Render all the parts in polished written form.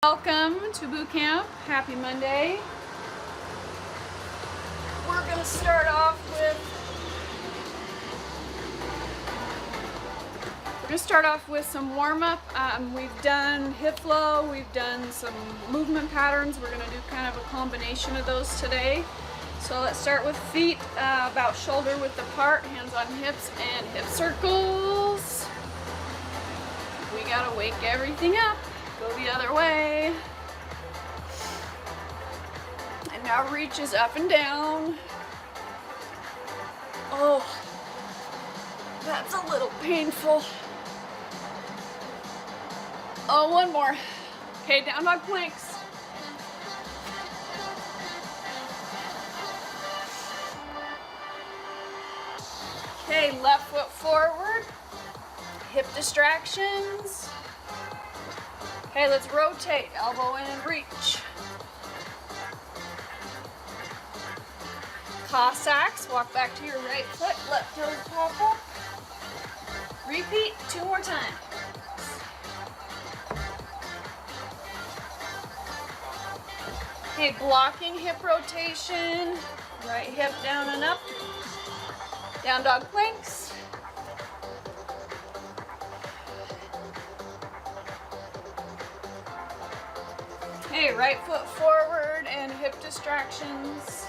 Welcome to boot camp. Happy Monday. We're going to start off with some warm-up. We've done hip flow, we've done some movement patterns. We're going to do kind of a combination of those today. So let's start with feet about shoulder width apart, hands on hips, and hip circles. We got to wake everything up. Go the other way. And now reaches up and down. Oh, that's a little painful. Oh, one more. Okay, down dog planks. Okay, left foot forward. Hip distractions. Okay, let's rotate. Elbow in and reach. Cossacks. Walk back to your right foot. Left toes pop up. Repeat 2 more times. Okay, blocking hip rotation. Right hip down and up. Down dog planks. Okay, right foot forward and hip distractions.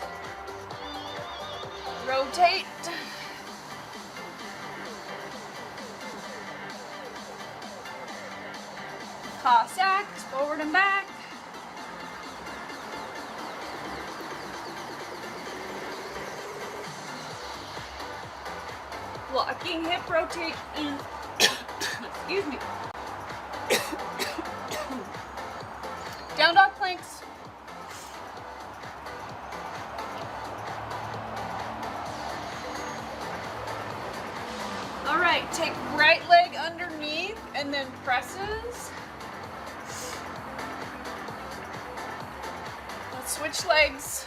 Rotate. Cossacks, forward and back. Blocking hip rotation. Excuse me. Down dog planks. All right, take right leg underneath and then presses. Let's switch legs.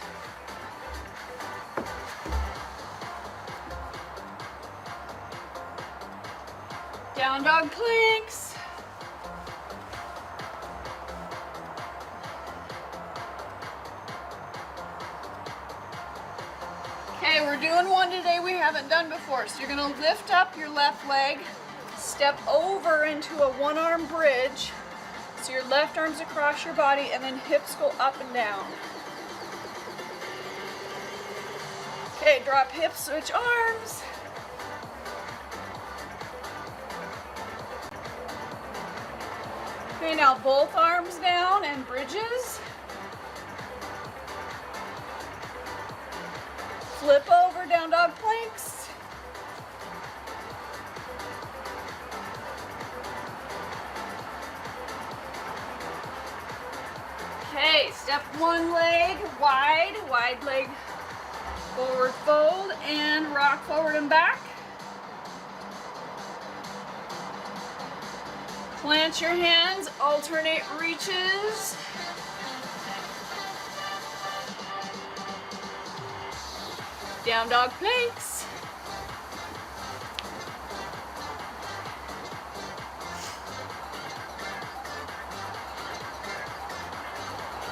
Down dog planks. Okay, we're doing one today we haven't done before. So you're gonna lift up your left leg, step over into a one-arm bridge. So your left arm's across your body and then hips go up and down. Okay, drop hips, switch arms. Okay, now both arms down and bridges. Flip over, down dog planks. Okay, step one leg wide, wide leg forward fold and rock forward and back. Plant your hands, alternate reaches. Down dog planks.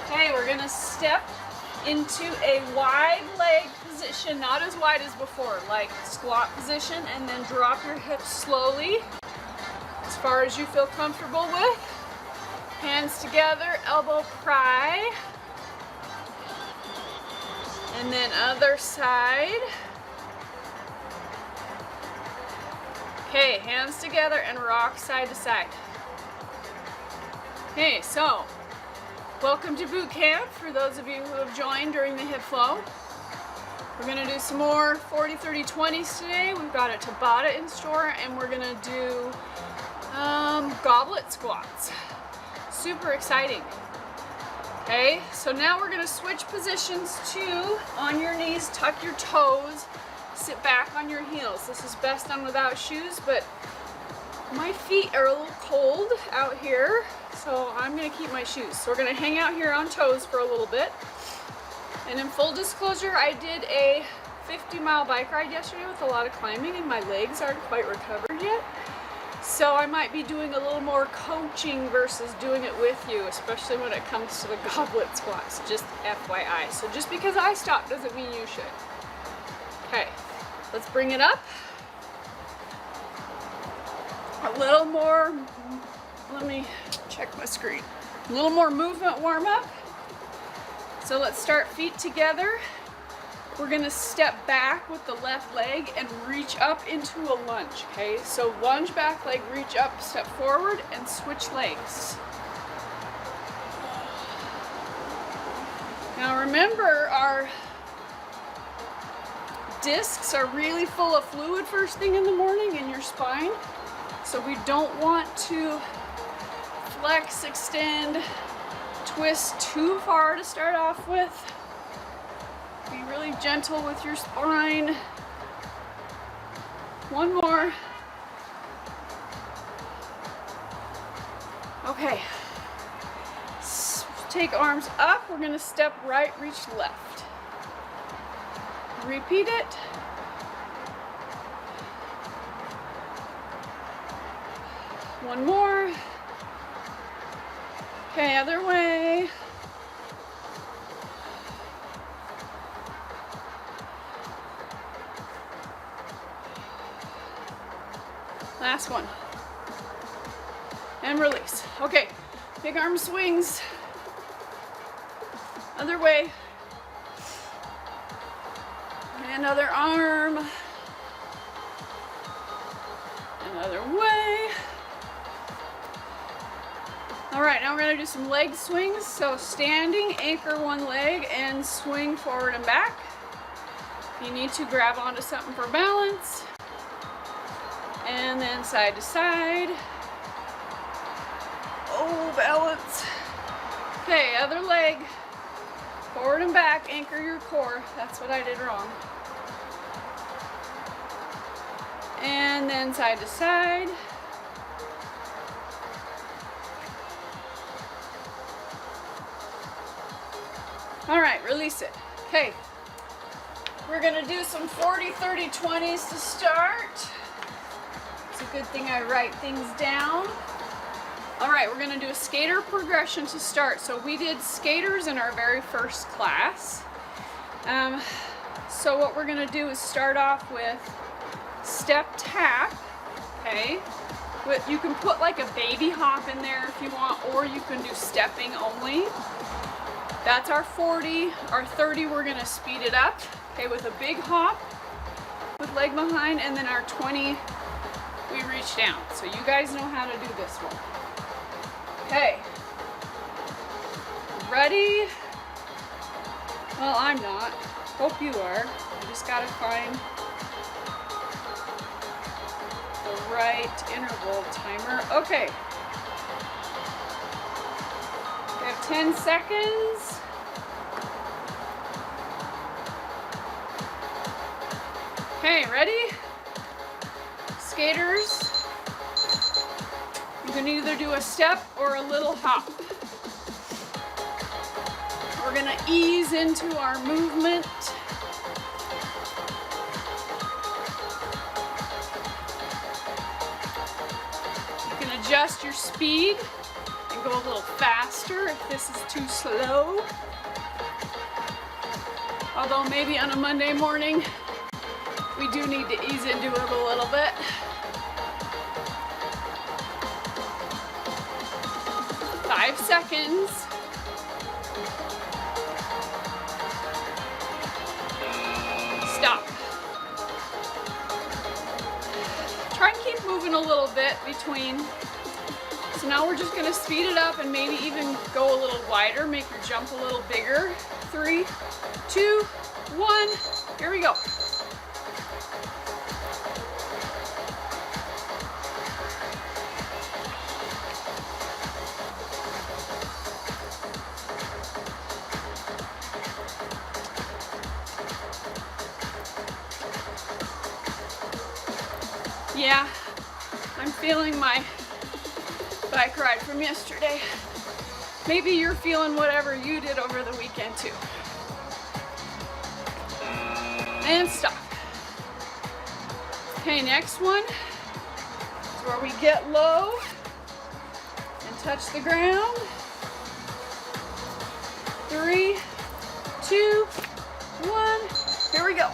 Okay, we're gonna step into a wide leg position, not as wide as before, like squat position, and then drop your hips slowly as far as you feel comfortable with. Hands together, elbow pry. And then other side. Okay, hands together and rock side to side. Okay, so welcome to boot camp for those of you who have joined during the hip flow. We're gonna do some more 40, 30, 20s today. We've got a Tabata in store and we're gonna do goblet squats. Super exciting. Okay, so now we're gonna switch positions to on your knees, tuck your toes, sit back on your heels. This is best done without shoes, but my feet are a little cold out here, so I'm gonna keep my shoes. So we're gonna hang out here on toes for a little bit. And in full disclosure, I did a 50-mile bike ride yesterday with a lot of climbing and my legs aren't quite recovered yet. So I might be doing a little more coaching versus doing it with you, especially when it comes to the goblet squats, just FYI. So just because I stop doesn't mean you should. Okay, let's bring it up. A little more, let me check my screen. A little more movement warm up. So let's start feet together. We're gonna step back with the left leg and reach up into a lunge, okay? So lunge, back leg, reach up, step forward, and switch legs. Now remember, our discs are really full of fluid first thing in the morning in your spine. So we don't want to flex, extend, twist too far to start off with. Be really gentle with your spine. One more. Okay. Take arms up. We're going to step right, reach left. Repeat it. One more. Okay, other way. Last one. And release. Okay, big arm swings. Other way. Another arm. Another way. All right, now we're gonna do some leg swings. So standing, anchor one leg and swing forward and back. You need to grab onto something for balance. And then side to side. Oh, balance. Okay, other leg. Forward and back, anchor your core. That's what I did wrong. And then side to side. All right, release it. Okay, we're gonna do some 40, 30, 20s to start. It's a good thing I write things down. All right, we're gonna do a skater progression to start. So we did skaters in our very first class. So what we're gonna do is start off with step tap, okay? You can put like a baby hop in there if you want, or you can do stepping only. That's our 40. Our 30, we're gonna speed it up, okay, with a big hop with leg behind, and then our 20, we reach down. So you guys know how to do this one. Okay, ready? Well, I'm not. Hope you are. I just gotta find the right interval timer. Okay. We have 10 seconds. Okay, ready? Skaters. You can either do a step or a little hop. We're gonna ease into our movement. You can adjust your speed and go a little faster if this is too slow. Although maybe on a Monday morning, we do need to ease into it a little bit. Five seconds. Stop. Try and keep moving a little bit between. So now we're just gonna speed it up and maybe even go a little wider, make your jump a little bigger. 3, 2, 1, here we go. Yeah, I'm feeling my bike ride from yesterday. Maybe you're feeling whatever you did over the weekend too. And stop. Okay, next one. So where we get low and touch the ground. 3, 2, 1. Here we go.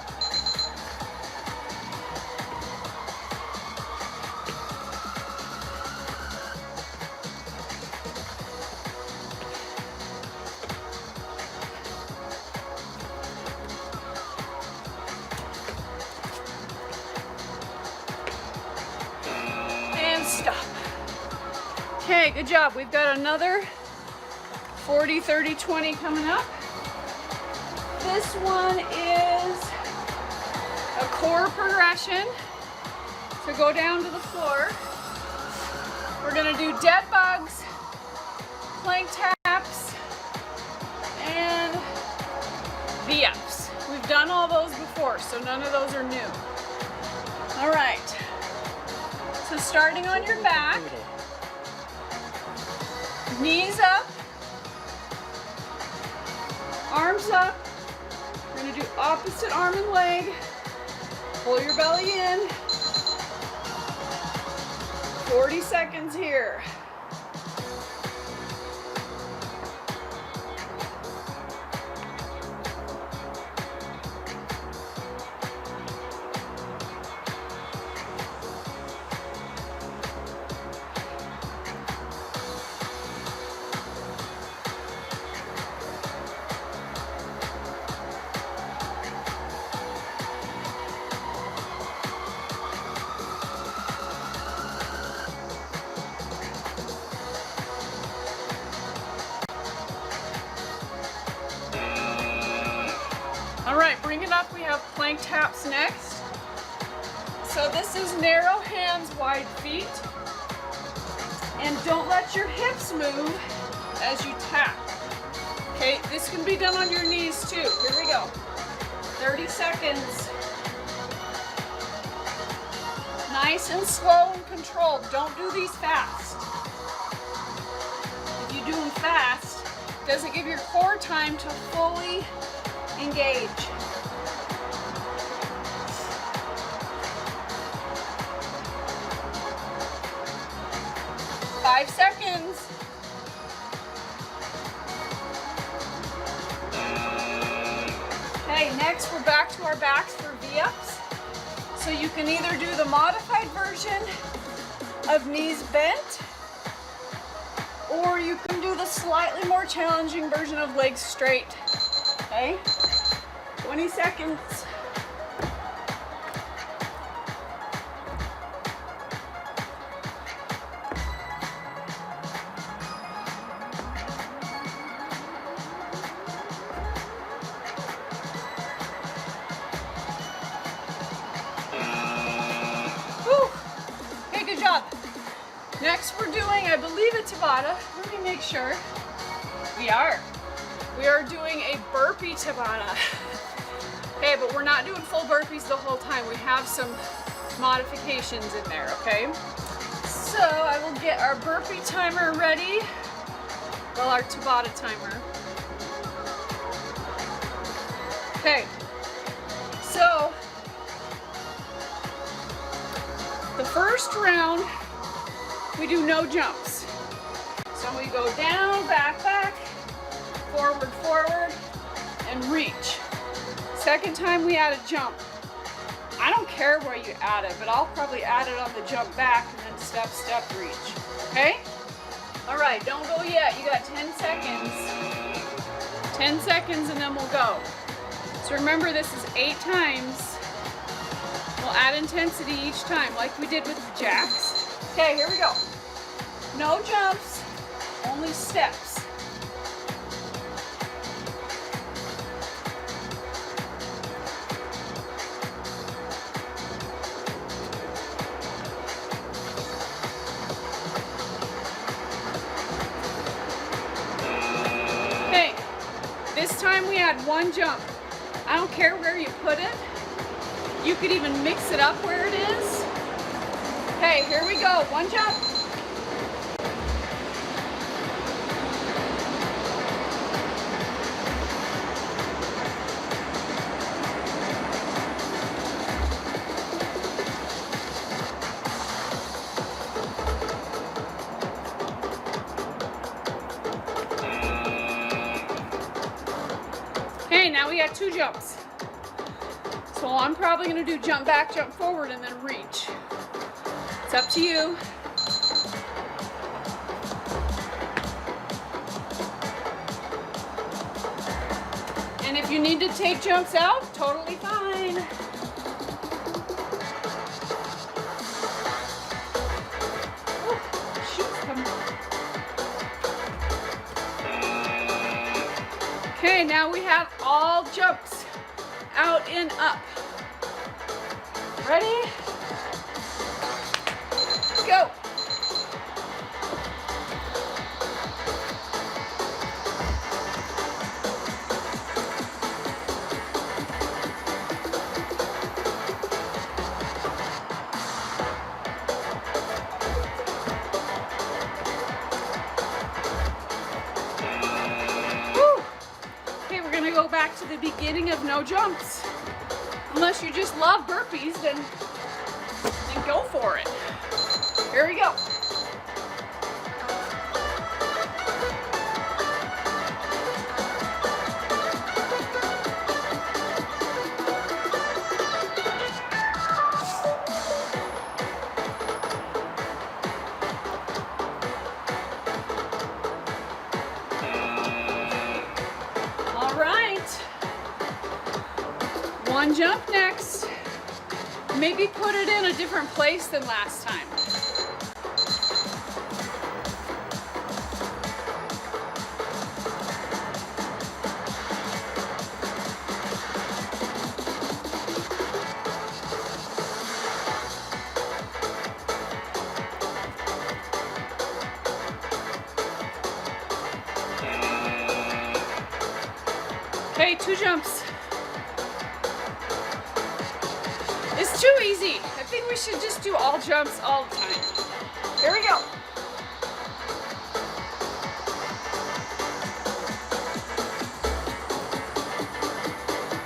Stop. Okay, good job. We've got another 40, 30, 20 coming up. This one is a core progression. So go down to the floor. We're gonna do dead bugs, plank taps, and V-ups. We've done all those before, so none of those are new. All right. So starting on your back, knees up, arms up. We're going to do opposite arm and leg. Pull your belly in. 40 seconds here. All right, bring it up. We have plank taps next. So this is narrow hands, wide feet. And don't let your hips move as you tap. Okay, this can be done on your knees too. Here we go. 30 seconds. Nice and slow and controlled. Don't do these fast. If you do them fast, it doesn't give your core time to fully engage. Five seconds. Okay, next we're back to our backs for V-ups. So you can either do the modified version of knees bent, or you can do the slightly more challenging version of legs straight. Okay, 20 seconds. Whew. Okay, good job. Next we're doing, I believe, a Tabata. Let me make sure. We are doing a burpee Tabata. Okay, but we're not doing full burpees the whole time. We have some modifications in there, okay? So I will get our burpee timer ready. Well, our Tabata timer. Okay, so the first round, we do no jumps. So we go down, back, back, forward, forward, and reach. Second time we add a jump. I don't care where you add it, but I'll probably add it on the jump back and then step, step, reach. Okay? All right, don't go yet. You got 10 seconds. 10 seconds and then we'll go. So remember, this is 8 times. We'll add intensity each time like we did with the jacks. Okay, here we go. No jumps, only steps. Okay, this time we add 1 jump. I don't care where you put it. You could even mix it up where it is. Okay, here we go. 1 jump. Okay, now we got 2 jumps. So I'm probably gonna do jump back, jump forward, and then reach. It's up to you. And if you need to take jumps out, totally fine. Ooh, shoot, come on. Okay, now we have all jumps out and up. Ready? Go. Go back to the beginning of no jumps. Unless you just love burpees, then go for it. Here we go. One jump next. Maybe put it in a different place than last time. Okay, 2 jumps. It's too easy. I think we should just do all jumps all the time. Here we go.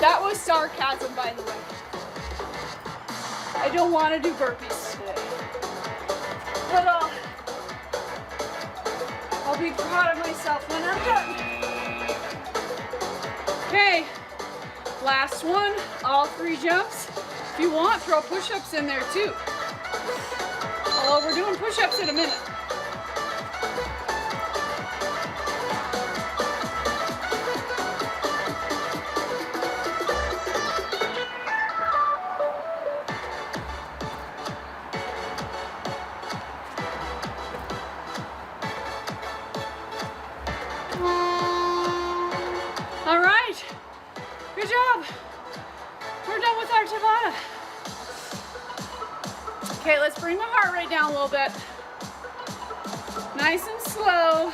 That was sarcasm, by the way. I don't want to do burpees today. But I'll be proud of myself when I'm done. Okay, last one, all 3 jumps. If you want, throw push-ups in there too. Although we're doing push-ups in a minute. All right, good job. We're done with our Tabata. Okay, let's bring the heart rate down a little bit. Nice and slow.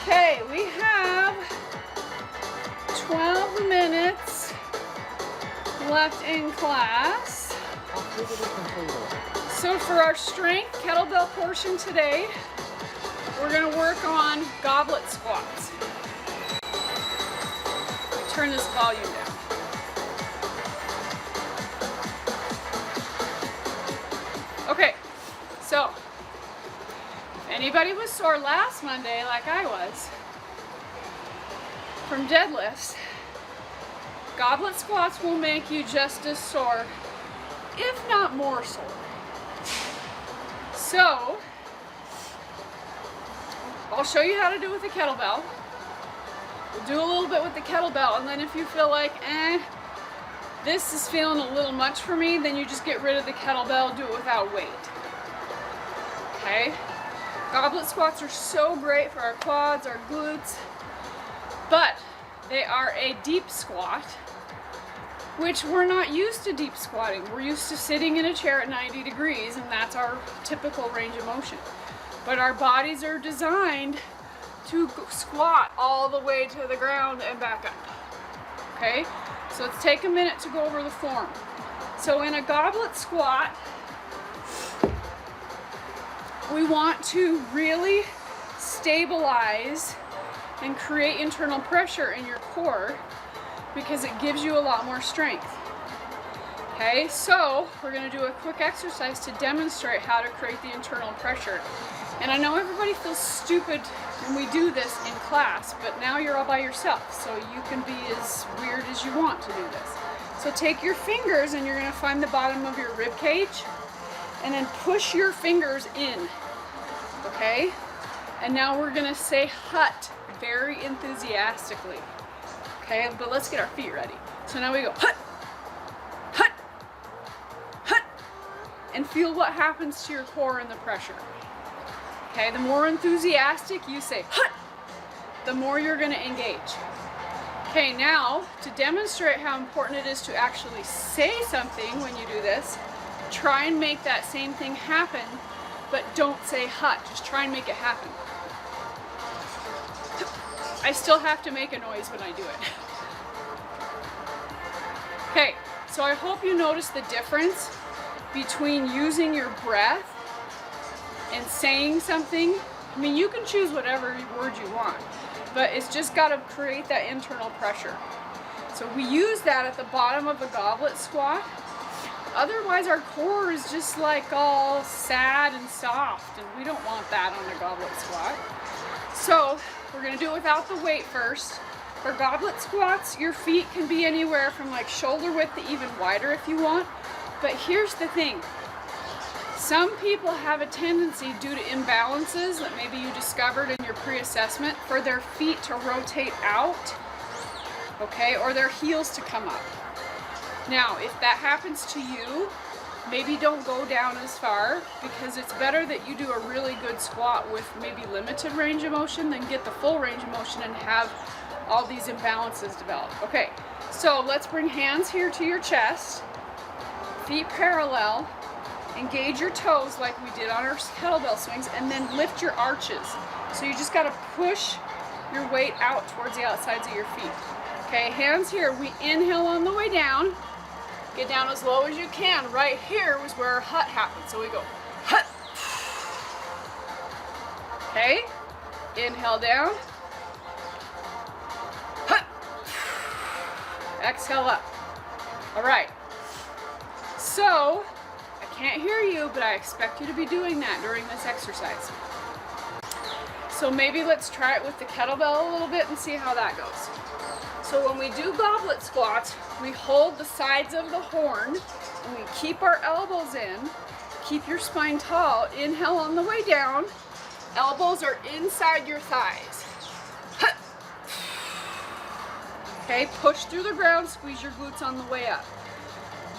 Okay, we have 12 minutes left in class. So for our strength kettlebell portion today, we're going to work on goblet squats. Turn this volume down. Okay, so if anybody was sore last Monday like I was from deadlifts, goblet squats will make you just as sore, if not more sore. So I'll show you how to do it with the kettlebell. We'll do a little bit with the kettlebell, and then if you feel like, this is feeling a little much for me, then you just get rid of the kettlebell, do it without weight. Okay? Goblet squats are so great for our quads, our glutes, but they are a deep squat, which we're not used to deep squatting. We're used to sitting in a chair at 90 degrees, and that's our typical range of motion. But our bodies are designed to squat all the way to the ground and back up. Okay? So let's take a minute to go over the form. So in a goblet squat, we want to really stabilize and create internal pressure in your core because it gives you a lot more strength. Okay, so we're going to do a quick exercise to demonstrate how to create the internal pressure. And I know everybody feels stupid when we do this in class, but now you're all by yourself, so you can be as weird as you want to do this. So take your fingers and you're going to find the bottom of your rib cage and then push your fingers in. Okay? And now we're going to say HIIT very enthusiastically. Okay, but let's get our feet ready. So now we go HIIT, HIIT, HIIT, and feel what happens to your core and the pressure. Okay, the more enthusiastic you say HIIT, the more you're going to engage. Okay, now to demonstrate how important it is to actually say something when you do this, try and make that same thing happen, but don't say HIIT. Just try and make it happen. I still have to make a noise when I do it. Okay, so I hope you notice the difference between using your breath and saying something. I mean, you can choose whatever word you want, but it's just got to create that internal pressure. So we use that at the bottom of a goblet squat. Otherwise, our core is just like all sad and soft, and we don't want that on a goblet squat. So we're going to do it without the weight first. For goblet squats, your feet can be anywhere from like shoulder width to even wider if you want. But here's the thing. Some people have a tendency, due to imbalances that maybe you discovered in your pre-assessment, for their feet to rotate out, okay, or their heels to come up. Now, if that happens to you, maybe don't go down as far, because it's better that you do a really good squat with maybe limited range of motion than get the full range of motion and have all these imbalances develop. Okay, so let's bring hands here to your chest, feet parallel, engage your toes like we did on our kettlebell swings, and then lift your arches. So you just got to push your weight out towards the outsides of your feet. Okay, hands here. We inhale on the way down. Get down as low as you can. Right here was where our HIIT happens. So we go HIIT. Okay, inhale down. HIIT. Exhale up. All right. So, I can't hear you, but I expect you to be doing that during this exercise. So maybe let's try it with the kettlebell a little bit and see how that goes. So when we do goblet squats, we hold the sides of the horn and we keep our elbows in. Keep your spine tall. Inhale on the way down. Elbows are inside your thighs. Okay, push through the ground, squeeze your glutes on the way up.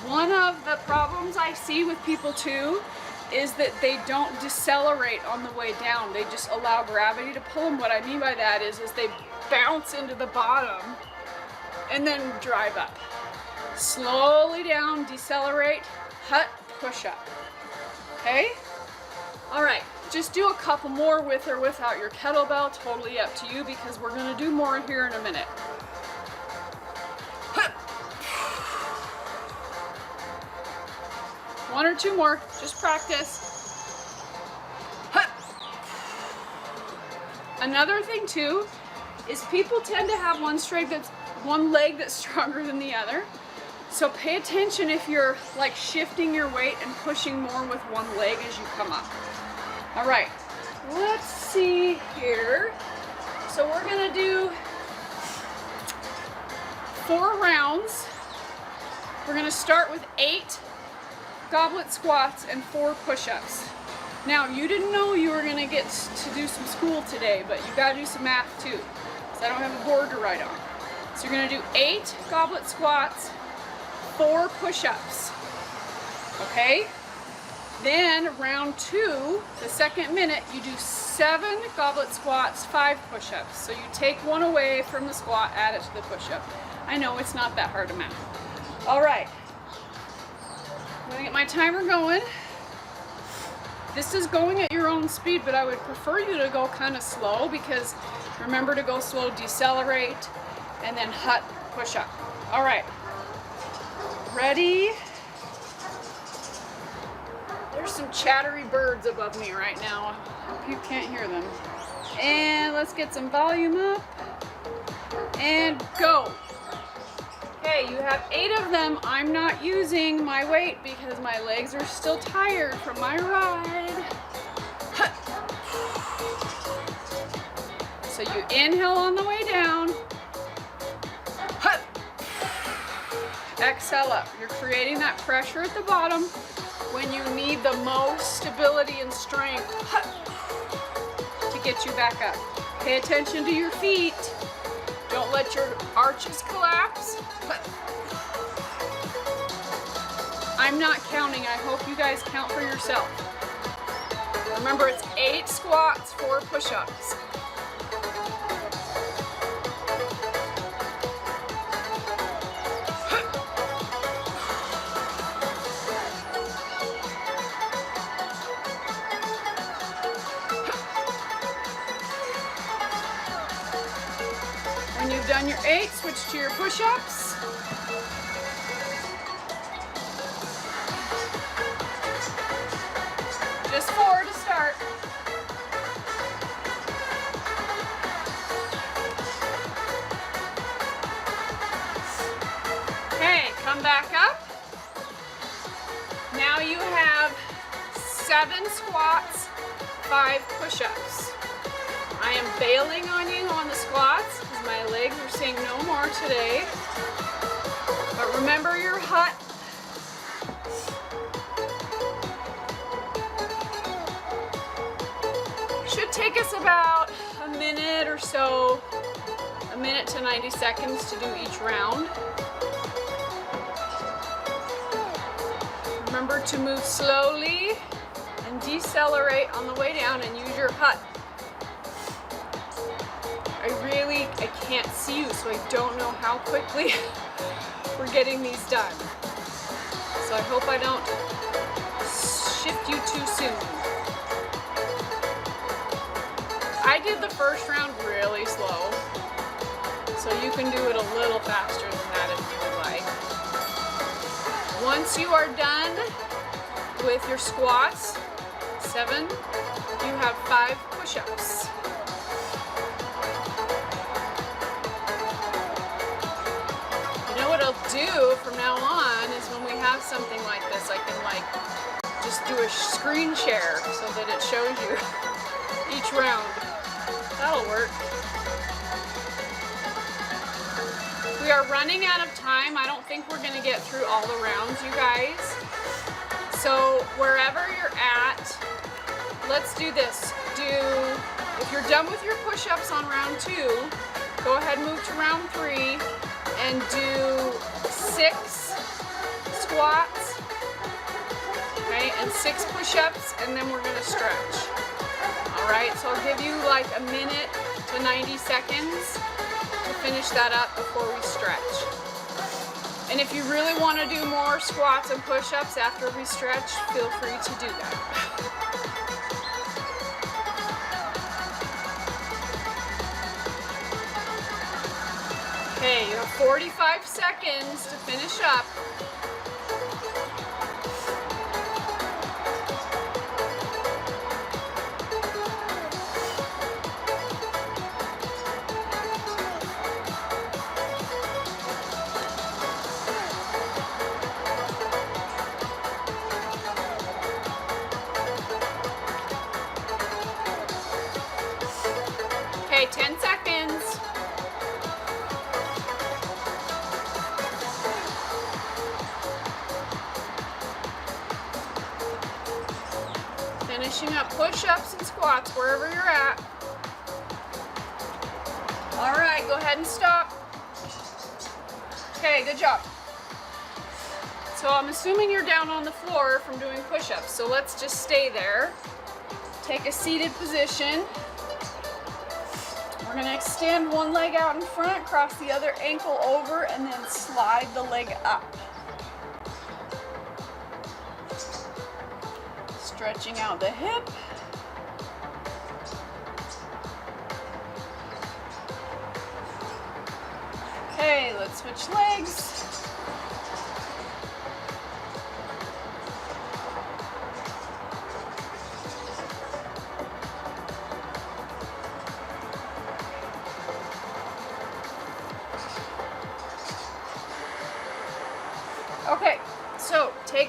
One of the problems I see with people too is that they don't decelerate on the way down. They just allow gravity to pull them. What I mean by that is they bounce into the bottom and then drive up. Slowly down, decelerate, HIIT, push up. Okay? All right, just do a couple more with or without your kettlebell, totally up to you, because we're gonna do more here in a minute. One or two more, just practice. Another thing too is people tend to have one leg that's stronger than the other. So pay attention if you're like shifting your weight and pushing more with one leg as you come up. All right, let's see here. So we're gonna do 4 rounds. We're gonna start with 8 goblet squats and 4 push-ups. Now, you didn't know you were gonna get to do some school today, but you gotta do some math too, because I don't have a board to write on. So you're gonna do 8 goblet squats, 4 push-ups, okay? Then round 2, the second minute, you do 7 goblet squats, 5 push-ups. So you take one away from the squat, add it to the push-up. I know it's not that hard to math. All right. I'm gonna get my timer going. This is going at your own speed, but I would prefer you to go kind of slow, because remember to go slow, decelerate, and then HIIT, push up. All right, ready? There's some chattery birds above me right now. I hope you can't hear them. And let's get some volume up, and go. Okay. Okay, you have 8 of them. I'm not using my weight because my legs are still tired from my ride. So you inhale on the way down. Exhale up. You're creating that pressure at the bottom when you need the most stability and strength to get you back up. Pay attention to your feet. Don't let your arches collapse. I'm not counting. I hope you guys count for yourself. Remember, it's 8 squats, 4 push-ups. When you've done your 8, switch to your push-ups. Just 4 to start. Okay, come back up. Now you have 7 squats, 5 push-ups. I am bailing on you on the squats because my legs are saying no more today. But remember your hut. Should take us about a minute or so, a minute to 90 seconds to do each round. Remember to move slowly and decelerate on the way down and use your hut. I can't see you, so I don't know how quickly we're getting these done. So I hope I don't shift you too soon. I did the first round really slow, so you can do it a little faster than that if you would like. Once you are done with your squats, 7, you have 5 push-ups. What I'll do from now on is when we have something like this, I can just do a screen share so that it shows you each round. That'll work. We are running out of time. I don't think we're gonna get through all the rounds, you guys. So wherever you're at, let's do this. If you're done with your push-ups on round 2, go ahead and move to round 3. And do 6 squats, okay, and 6 push-ups, and then we're gonna stretch. All right, so I'll give you like a minute to 90 seconds to finish that up before we stretch. And if you really want to do more squats and push-ups after we stretch, feel free to do that. Okay, you have 45 seconds to finish up. Okay, 10 seconds. Finishing up push-ups and squats wherever you're at. All right, go ahead and stop. Okay, good job. So I'm assuming you're down on the floor from doing push-ups, so let's just stay there. Take a seated position. We're gonna extend one leg out in front, cross the other ankle over, and then slide the leg up. Stretching out the hip. Okay, let's switch legs.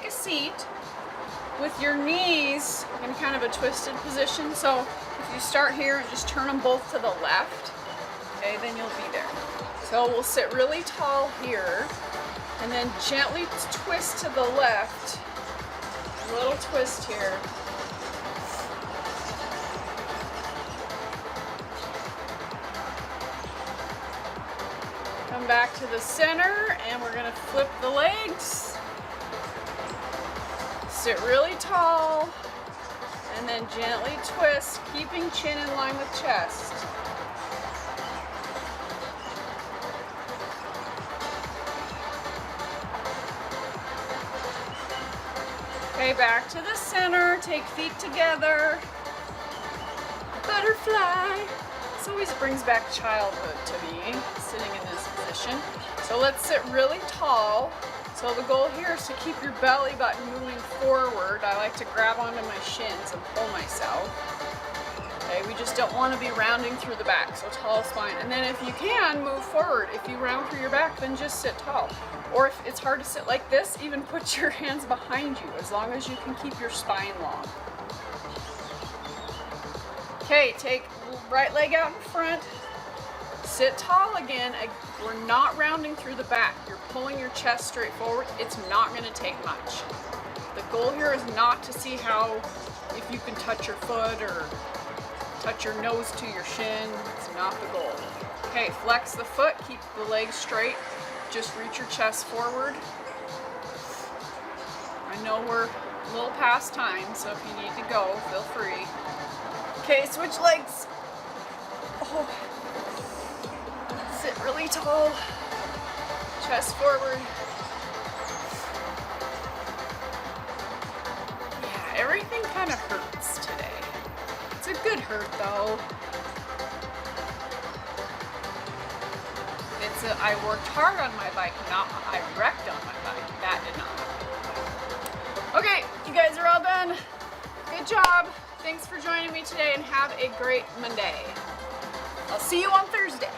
take a seat with your knees in kind of a twisted position. So if you start here and just turn them both to the left, okay, then you'll be there. So we'll sit really tall here and then gently twist to the left. A little twist here. Come back to the center and we're gonna flip the legs. Sit really tall and then gently twist, keeping chin in line with chest. Okay, back to the center, take feet together. Butterfly. This always brings back childhood to me, sitting in this position. So let's sit really tall. So the goal here is to keep your belly button moving forward. I like to grab onto my shins and pull myself. Okay, we just don't want to be rounding through the back, so tall spine. And then if you can, move forward. If you round through your back, then just sit tall. Or if it's hard to sit like this, even put your hands behind you, as long as you can keep your spine long. Okay, take right leg out in front. Sit tall again. We're not rounding through the back. You're pulling your chest straight forward. It's not going to take much. The goal here is not to see if you can touch your foot or touch your nose to your shin. It's not the goal. Okay, flex the foot. Keep the legs straight. Just reach your chest forward. I know we're a little past time, so if you need to go, feel free. Okay, switch legs. Oh. Sit really tall. Chest forward. Yeah, everything kind of hurts today. It's a good hurt though. I worked hard on my bike, not I wrecked on my bike. That did not happen. Okay, you guys are all done. Good job. Thanks for joining me today and have a great Monday. I'll see you on Thursday.